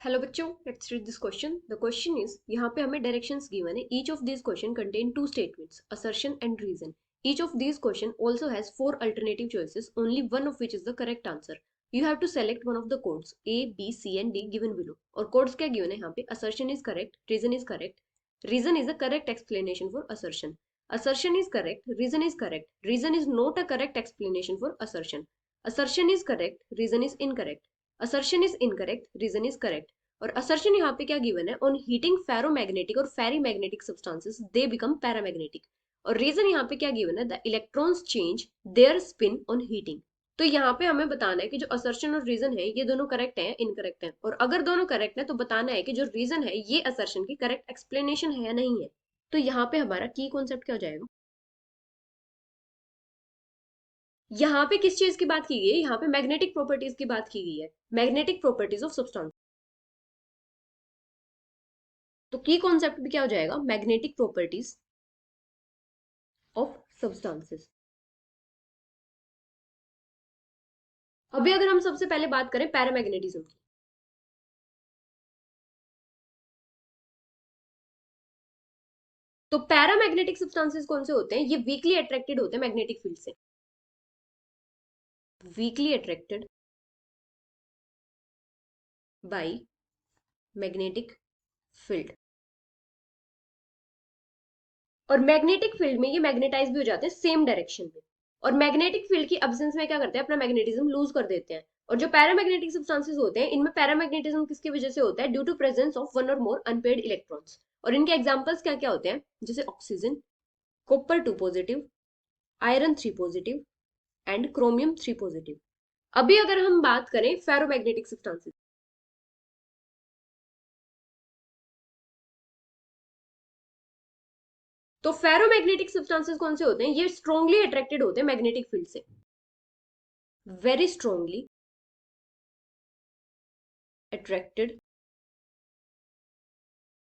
Hello बच्चों, let's read this question. The question is, यहाँ पे हमें डायरेक्शंस गिवन है। Each of this question contain two statements, assertion and reason. Each of this question also has four alternative choices, only one of which is the correct answer. You have to select one of the codes A B C and D given below. और codes क्या given है यहाँ पे? Assertion is correct, reason is correct, reason is a correct explanation for assertion, assertion is correct, reason is correct, reason is not a correct explanation for assertion, assertion is correct, reason is incorrect, assertion is incorrect, reason is correct। और assertion यहाँ पे क्या given है? On heating ferromagnetic और फेरीमैग्नेटिक substances they become paramagnetic. और reason यहाँ पे क्या गिवन है? The electrons change their spin on heating. तो यहाँ पे हमें बताना है कि जो असर्शन और रीजन है ये दोनों करेक्ट है, इनकरेक्ट है। और अगर दोनों करेक्ट है तो बताना है कि जो रीजन है ये असर्शन की करेक्ट एक्सप्लेनेशन है या नहीं है। तो यहाँ पे हमारा की कॉन्सेप्ट क्या हो जाएगा? यहाँ पे किस चीज की बात की गई है? यहाँ पे मैग्नेटिक प्रॉपर्टीज की बात की गई है, मैग्नेटिक प्रॉपर्टीज ऑफ सब्सटेंस। तो की कॉन्सेप्ट भी क्या हो जाएगा? Magnetic properties of substances. अभी अगर हम सबसे पहले बात करें पैरामैग्नेटिज्म की, तो पैरामैग्नेटिक सब्सटेंसेस कौन से होते हैं? ये वीकली अट्रैक्टेड होते हैं मैग्नेटिक फील्ड से, weekly attracted by magnetic field. और मैग्नेटिक फील्ड में ये मैग्नेटाइज भी हो जाते हैं सेम डायरेक्शन में। और मैग्नेटिक फील्ड की एब्सेंस में क्या करते हैं? अपना मैग्नेटिज्म लूज कर देते हैं। और जो पैरामैग्नेटिक सब्सटेंसेस होते हैं इनमें पैरामैग्नेटिज्म किसकी वजह से होता है? Due to presence of one और मोर अनपेड इलेक्ट्रॉन्स। और इनके एग्जांपल्स क्या क्या होते हैं? जैसे oxygen, copper 2 positive, iron 3 positive and chromium 3 positive. अभी अगर हम बात करें फेरोमैग्नेटिक सब्सटेंसेस, तो फेरोमैग्नेटिक सब्सटेंसेस कौन से होते हैं? ये स्ट्रांगली अट्रैक्टेड होते हैं मैग्नेटिक फील्ड से, very strongly attracted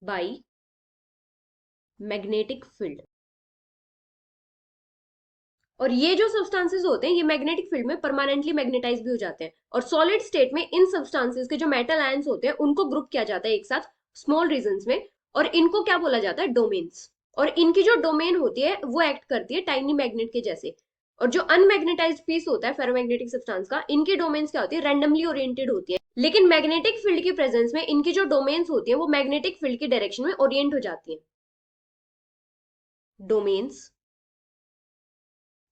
by magnetic field. और ये जो सब्सटेंसेस होते हैं ये मैग्नेटिक फील्ड में परमानेंटली मैग्नेटाइज भी हो जाते हैं। और सॉलिड स्टेट में इन सब्सटेंसेस के जो मेटल आयंस होते हैं उनको ग्रुप किया जाता है एक साथ स्मॉल रीजन्स में, और इनको क्या बोला जाता है? डोमेन्स। और इनकी जो डोमेन होती है वो एक्ट करती है टाइनी मैग्नेट के जैसे। और जो अनमैग्नेटाइज्ड पीस होता है फेरोमैग्नेटिक सब्सटेंस का, इनकी डोमेन्स क्या होती है? रैंडमली ओरिएंटेड होती है। लेकिन मैग्नेटिक फील्ड की प्रेजेंस में इनकी जो डोमेन्स होती है वो मैग्नेटिक फील्ड की डायरेक्शन में ओरिएंट हो जाती है। Domains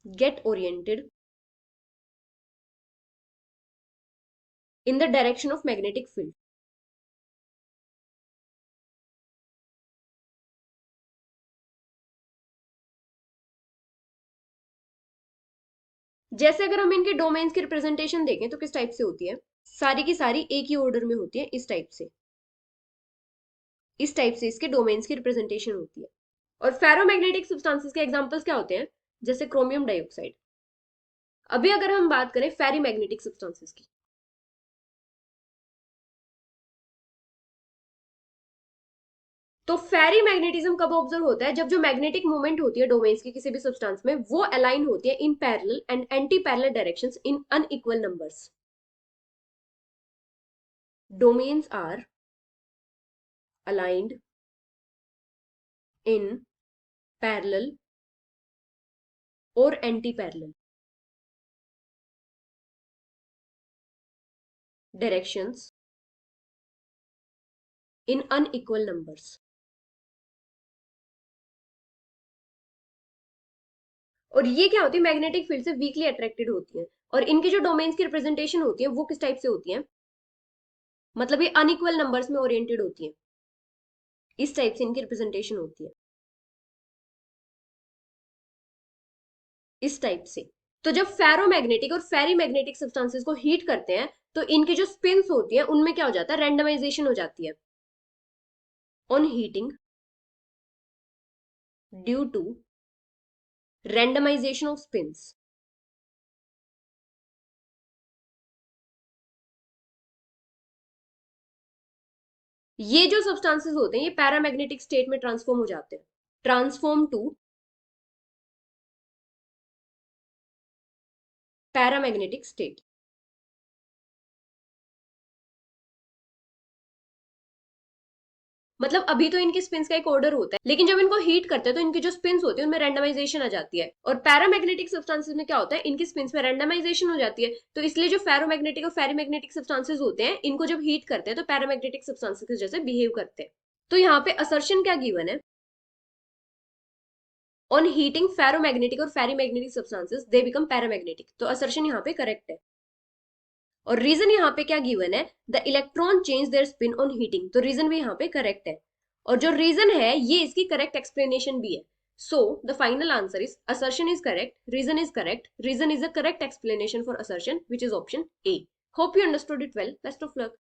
get oriented in the direction of magnetic field। जैसे अगर हम इनके डोमेन्स की रिप्रेजेंटेशन देखें तो किस टाइप से होती है? सारी की सारी एक ही ऑर्डर में होती है, इस टाइप से, इस टाइप से इसके डोमेन्स की रिप्रेजेंटेशन होती है। और फेरोमैग्नेटिक सब्सटेंसेस के एग्जांपल्स क्या होते हैं? जैसे क्रोमियम डाइऑक्साइड। अभी अगर हम बात करें फेरीमैग्नेटिक सब्सटेंसेस की, तो फेरी मैग्नेटिज्म कब ऑब्जर्व होता है? जब जो मैग्नेटिक मूवमेंट होती है डोमेन्स की किसी भी सब्सटेंस में वो अलाइन होती है in parallel and anti parallel directions in unequal numbers. Domains are aligned in parallel or anti-parallel directions in unequal numbers। और ये क्या होती है? मैग्नेटिक फील्ड से वीकली अट्रैक्टेड होती है। और इनकी जो डोमेन्स की रिप्रेजेंटेशन होती है वो किस टाइप से होती है? मतलब ये अनइक्वल नंबर्स में ओरिएंटेड होती है, इस टाइप से इनकी रिप्रेजेंटेशन होती है, इस टाइप से। तो जब फेरोमैग्नेटिक और फेरीमैग्नेटिक सब्सटेंसेस को हीट करते हैं तो इनकी जो स्पिन्स होती है उनमें क्या हो जाता है? रैंडमाइजेशन हो जाती है on heating due to randomisation of spins. ये जो सब्सटेंसेस होते हैं ये पैरामैग्नेटिक स्टेट में ट्रांसफॉर्म हो जाते हैं, ट्रांसफॉर्म टू पैरामैग्नेटिक स्टेट। मतलब अभी तो इनकी स्पिन्स का एक ऑर्डर होता है, लेकिन जब इनको हीट करते हैं तो इनकी जो स्पिन्स होती है उनमें रैंडमाइजेशन आ जाती है। और पैरामैग्नेटिक सब्सटेंसेस में क्या होता है, इनकी स्पिन्स में रैंडमाइजेशन हो जाती है। तो इसलिए जो फेरोमैग्नेटिक और फेरीमैग्नेटिक सब्सटेंसेस होते हैं, इनको जब हीट करते हैं तो पैरामैग्नेटिक सब्सटेंसेस के जैसे बिहेव करते हैं। तो यहाँ पे असर्शन क्या गिवन है, ऑन हीटिंग फेरोमैग्नेटिक और फेरीमैग्नेटिक सब्सटेंसेस दे बिकम पैरामैग्नेटिक। तो असर्शन यहाँ पे करेक्ट है। और रीजन यहाँ पे क्या गिवन है, the electron change their spin on heating. तो रीजन भी यहाँ पे करेक्ट है, और जो रीजन है ये इसकी करेक्ट एक्सप्लेनेशन भी है। So the final answer is assertion is correct, reason is correct, reason is the correct explanation for assertion, which is option A. Hope you understood it well, best of luck.